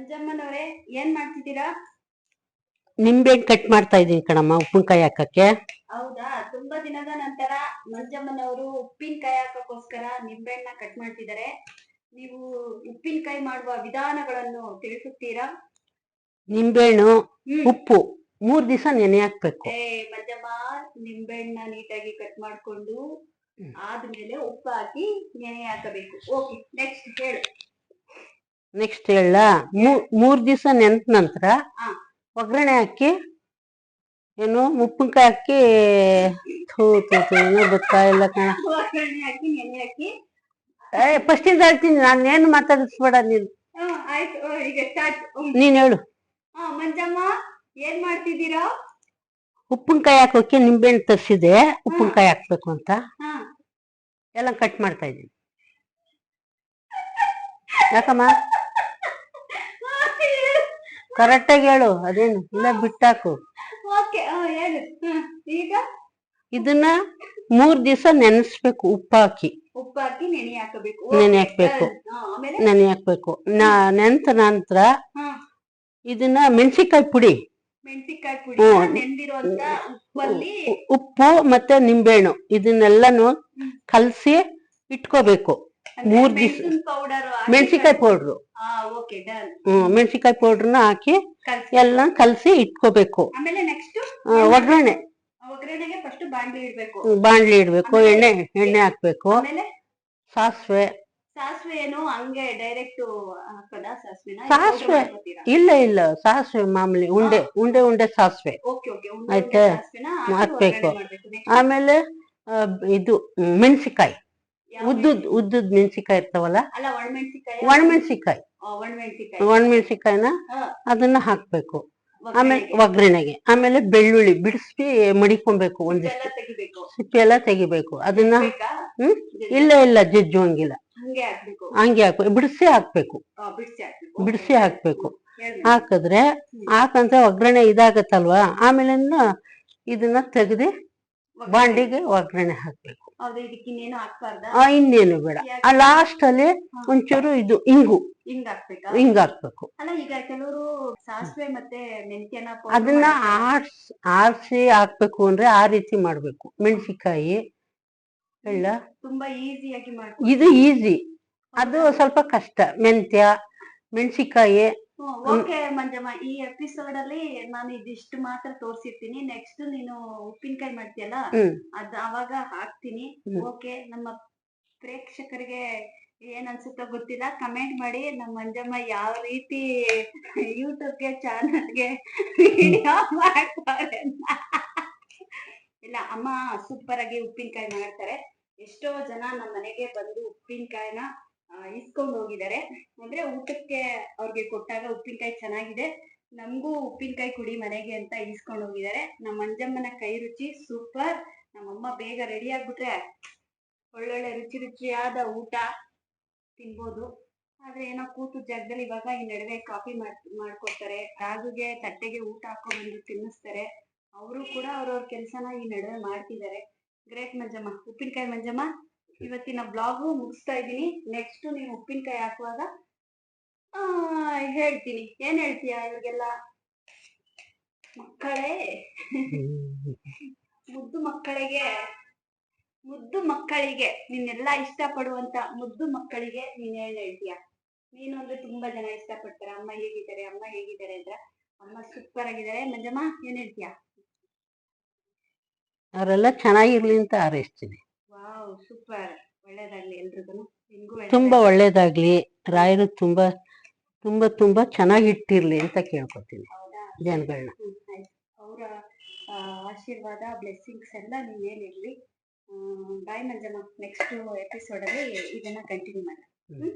ಮಂಜಮ್ಮನವರೇ ಏನ್ ಮಾಡ್ತಿದ್ದೀರಾ? ನಿಂಬೆಹಣ್ಣು ಕಟ್ ಮಾಡ್ತಾ ಇದೀನಿ ಕಣಮ್ಮ, ಉಪ್ಪಿನಕಾಯಿ ಹಾಕಕ್ಕೆ. ಹೌದಾ? ತುಂಬಾ ದಿನದ ನಂತರ ಮಂಜಮ್ಮನವರು ಉಪ್ಪಿನಕಾಯಿ ಹಾಕಕ್ಕೋಸ್ಕರ ನಿಂಬೆಹಣ್ಣ ಕಟ್ ಮಾಡ್ತಿದ್ದಾರೆ. ನೀವು ಉಪ್ಪಿನಕಾಯಿ ಮಾಡುವ ವಿಧಾನಗಳನ್ನು ತಿಳಿಸುತ್ತೀರಾ? ನಿಂಬೆಹಣ್ಣು, ಉಪ್ಪು 3 ದಿವಸ ನೆನೆ ಹಾಕ್ಬೇಕು. ಮಂಜಮ್ಮ, ನಿಂಬೆಹಣ್ಣ ನೀಟಾಗಿ ಕಟ್ ಮಾಡ್ಕೊಂಡು ಆದ್ಮೇಲೆ ಉಪ್ಪು ಹಾಕಿ ನೆನೆ ಹಾಕಬೇಕು. ಓಕೆ, ನೆಕ್ಸ್ಟ್ ಹೇಳು. ನೆಕ್ಸ್ಟ್ ಹೇಳ, 3 ದಿವಸ ನೆನೆದ ನಂತರ ಒಗ್ಗರಣೆ ಹಾಕಿ, ಏನು ಉಪ್ಪಿನಕಾಯಿ ಹಾಕಿ ಗೊತ್ತಾಯಿಲ್ಲ ಕಣ. ಒಗ್ಗರಣೆ ಹಾಕಿ ನೆನೆ ಹಾಕಿ ಫಸ್ಟ್ ಇಂದ ಹೇಳ್ತೀನಿ, ನಾನೇನು ಮಾತಾಡಿಸ್ಬೇಡ ನೀನು. ಆಯ್ತು, ಈಗ ಸ್ಟಾರ್ಟ್. ನೀನ್ ಹೇಳು. ಮಂಜಮ್ಮ, ಏನ್ ಮಾಡ್ತಿದ್ದೀರಾ? ಉಪ್ಪಿನಕಾಯಿ ಹಾಕೋಕೆ ನಿಂಬೆಹಣ್ಣು ತರಿಸಿದೆ, ಉಪ್ಪಿನಕಾಯಿ ಹಾಕ್ಬೇಕು ಅಂತ ಎಲ್ಲ ಕಟ್ ಮಾಡ್ತಾ ಇದ್ದೀನಿ. ಯಾಕಮ್ಮ? ಕರೆಕ್ಟಾಗಿ ಹೇಳು, ಅದೇನು ಇಲ್ಲ ಬಿಟ್ಟಾಕು. ಈಗ ಇದನ್ನ 3 ದಿವಸ ನೆನೆಸ್ಬೇಕು, ಉಪ್ಪು ಹಾಕಿ ನೆನೆ ಹಾಕಬೇಕು. ನೆನೆ ಹಾಕ್ಬೇಕು. ನೆಂತ ನಂತರ ಇದನ್ನ ಮೆಣಸಿಕಾಯಿ ಪುಡಿ, ಉಪ್ಪು ಮತ್ತೆ ನಿಂಬೆಹಣ್ಣು ಇದನ್ನೆಲ್ಲಾನು ಕಲಸಿ ಇಟ್ಕೋಬೇಕು 3 ದಿವಸ. ಮೆಣಸಿಕಾಯಿ ಪೌಡ್ರು, ಮೆಣಸಿಕಾಯಿ ಪೌಡ್ರನ್ನ ಹಾಕಿ ಎಲ್ಲ ಕಲಸಿ ಇಟ್ಕೋಬೇಕು. ಬಾಣ್ಲಿ ಇಡ್ಬೇಕು, ಎಣ್ಣೆ ಹಾಕ್ಬೇಕು, ಸಾಸಿವೆ. ಸಾಸಿವೆ ಇಲ್ಲ, ಸಾಸಿವೆ ಮಾಮೂಲಿ ಉಂಡೆ ಸಾಸಿವೆ ಆಯ್ತಾ, ಹಾಕ್ಬೇಕು. ಆಮೇಲೆ ಇದು ಮೆಣಸಿಕಾಯಿ, ಉದ್ದುದ್ ಮೆಣಸಿಕಾಯಿ ಇರ್ತಾವಲ್ಲ, ಒಣಮೆಣಸಿಕಾಯಿನ ಅದನ್ನ ಹಾಕ್ಬೇಕು. ಆಮೇಲೆ ಒಗ್ಗರಣೆಗೆ. ಆಮೇಲೆ ಬೆಳ್ಳುಳ್ಳಿ ಬಿಡಿಸಿ ಮಡಿಕೊಬೇಕು, ಒಂದಿಷ್ಟು ಸಿಪ್ಪೆ ಎಲ್ಲ ತೆಗಿಬೇಕು. ಅದನ್ನ ಇಲ್ಲ ಜಜ್ಜು ಹಂಗಿಲ್ಲ, ಹಂಗೆ ಹಾಕ್ಬೇಕು, ಬಿಡಿಸಿ ಹಾಕ್ಬೇಕು. ಹಾಕಿದ್ರೆ ಹಾಕಂತ ಒಗ್ಗರಣೆ ಇದಾಗತ್ತಲ್ವಾ, ಆಮೇಲೆ ಇದನ್ನ ತೆಗೆದು ಬಾಂಡಿಗೆ ಒಗ್ಗರಣೆ ಹಾಕ್ಬೇಕು. ಇನ್ನೇನು ಬೇಡ. ಲಾಸ್ಟ್ ಅಲ್ಲಿ ಒಂಚೂರು ಇದು ಹಿಂಗ್ ಹಾಕ್ಬೇಕು. ಅದನ್ನ ಆರ್ಸಿ ಹಾಕ್ಬೇಕು ಅಂದ್ರೆ ಆ ರೀತಿ ಮಾಡ್ಬೇಕು. ಮೆಣಸಿಕಾಯಿ ಎಲ್ಲ ತುಂಬಾ ಈಸಿಯಾಗಿ ಇದು ಈಸಿ, ಅದು ಸ್ವಲ್ಪ ಕಷ್ಟ. ಮೆಂತ್ಯ, ಮೆಣಸಿಕಾಯಿ. ಓಕೆ ಮಂಜಮ್ಮ, ಈ ಎಪಿಸೋಡ್ ಅಲ್ಲಿ ನಾನು ಇದಿಷ್ಟು ಮಾತ್ರ ತೋರ್ಸಿರ್ತೀನಿ. ನೆಕ್ಸ್ಟ್ ನೀನು ಉಪ್ಪಿನಕಾಯಿ ಮಾಡ್ತೀಯಲ್ಲ, ಅವಾಗ ಹಾಕ್ತೀನಿ. ಓಕೆ, ನಮ್ಮ ಪ್ರೇಕ್ಷಕರಿಗೆ ಏನ್ ಅನ್ಸುತ್ತೋ ಗೊತ್ತಿಲ್ಲ, ಕಮೆಂಟ್ ಮಾಡಿ. ನಮ್ಮ ಮಂಜಮ್ಮ ಯಾವ ರೀತಿ ಯೂಟ್ಯೂಬ್ಗೆ ಚಾನಲ್ಗೆ ವಿಡಿಯೋ ಮಾಡ್ತಾರೆ. ಇಲ್ಲ, ಅಮ್ಮ ಸೂಪರ್ ಆಗಿ ಉಪ್ಪಿನಕಾಯಿ ಮಾಡ್ತಾರೆ. ಎಷ್ಟೋ ಜನ ನಮ್ಮ ಮನೆಗೆ ಬಂದು ಉಪ್ಪಿನಕಾಯಿನ ಇಸ್ಕೊಂಡು ಹೋಗಿದ್ದಾರೆ. ಅಂದ್ರೆ ಊಟಕ್ಕೆ ಅವ್ರಿಗೆ ಕೊಟ್ಟಾಗ ಉಪ್ಪಿನಕಾಯಿ ಚೆನ್ನಾಗಿದೆ, ನಮಗೂ ಉಪ್ಪಿನಕಾಯಿ ಕುಡಿ ಮನೆಗೆ ಅಂತ ಇಸ್ಕೊಂಡು ಹೋಗಿದ್ದಾರೆ. ನಮ್ಮ ಮಂಜಮ್ಮನ ಕೈ ರುಚಿ ಸೂಪರ್. ನಮ್ಮಮ್ಮ ಬೇಗ ರೆಡಿ ಆಗ್ಬಿಟ್ರೆ ಒಳ್ಳೊಳ್ಳೆ ರುಚಿಯಾದ ಊಟ ತಿನ್ಬೋದು. ಆದ್ರೆ ಏನೋ ಕೂತು ಜಾಗದಲ್ಲಿ ಇವಾಗ ಈ ನಡುವೆ ಕಾಫಿ ಮಾಡ್ಕೊಡ್ತಾರೆ, ರಾಗುಗೆ ತಟ್ಟೆಗೆ ಊಟ ಹಾಕೊಂಡ್ಬಂದು ತಿನ್ನಿಸ್ತಾರೆ. ಅವರು ಕೂಡ ಅವ್ರವ್ರ ಕೆಲ್ಸನ ಈ ನಡುವೆ ಮಾಡ್ತಿದ್ದಾರೆ. ಗ್ರೇಟ್ ಮಂಜಮ್ಮ, ಉಪ್ಪಿನಕಾಯಿ ಮಂಜಮ್ಮ. ಇವತ್ತಿನ ಬ್ಲಾಗು ಮುಗಿಸ್ತಾ ಇದ್ದೀನಿ. ನೆಕ್ಸ್ಟ್ ನೀವು ಉಪ್ಪಿನಕಾಯಿ ಹಾಕುವಾಗ ಹೇಳ್ತೀನಿ. ಏನ್ ಹೇಳ್ತೀಯ ಇವ್ರಿಗೆಲ್ಲ? ಮಕ್ಕಳೇ, ಮುದ್ದು ಮಕ್ಕಳಿಗೆ ನಿನ್ನೆಲ್ಲಾ ಇಷ್ಟ ಪಡುವಂತ ಮುದ್ದು ಮಕ್ಕಳಿಗೆ ನೀನ್ ಏನ್ ಹೇಳ್ತೀಯ? ನೀನು ಅಂದ್ರೆ ತುಂಬಾ ಜನ ಇಷ್ಟ ಪಡ್ತಾರೆ, ಅಮ್ಮ ಹೇಗಿದ್ದಾರೆ ಅಂತ. ಅಮ್ಮ ಸೂಪರ್ ಆಗಿದ್ದಾರೆ. ಮಂಜಮ್ಮ, ಏನ್ ಹೇಳ್ತೀಯ? ಅವರೆಲ್ಲ ಚೆನ್ನಾಗಿರ್ಲಿ ಅಂತ ಹಾರೈಸ್ತೀನಿ. Wow, super. ಒಳ್ಳೇದಾಗ್ಲಿ ಎಲ್ರಿಗೂ, ತುಂಬಾ ಒಳ್ಳೇದಾಗ್ಲಿ. ರಾಯರು ತುಂಬಾ ತುಂಬಾ ತುಂಬಾ ಚೆನ್ನಾಗಿಟ್ಟಿರ್ಲಿ ಅಂತ ಕೇಳ್ಕೊತೀನಿ ಜನಗಳನ್ನ. ಅವರ ಆಶೀರ್ವಾದ, ಬ್ಲೆಸ್ಸಿಂಗ್ಸ್ ಎಲ್ಲ ನೀವೇನಿರ್ಲಿ. ಬಾಯ್ ಮಂಜಮ್ಮ. ನೆಕ್ಸ್ಟ್ ಎಪಿಸೋಡ್ ಅಲ್ಲಿ ಇದನ್ನ ಕಂಟಿನ್ಯೂ ಮಾಡೋಣ.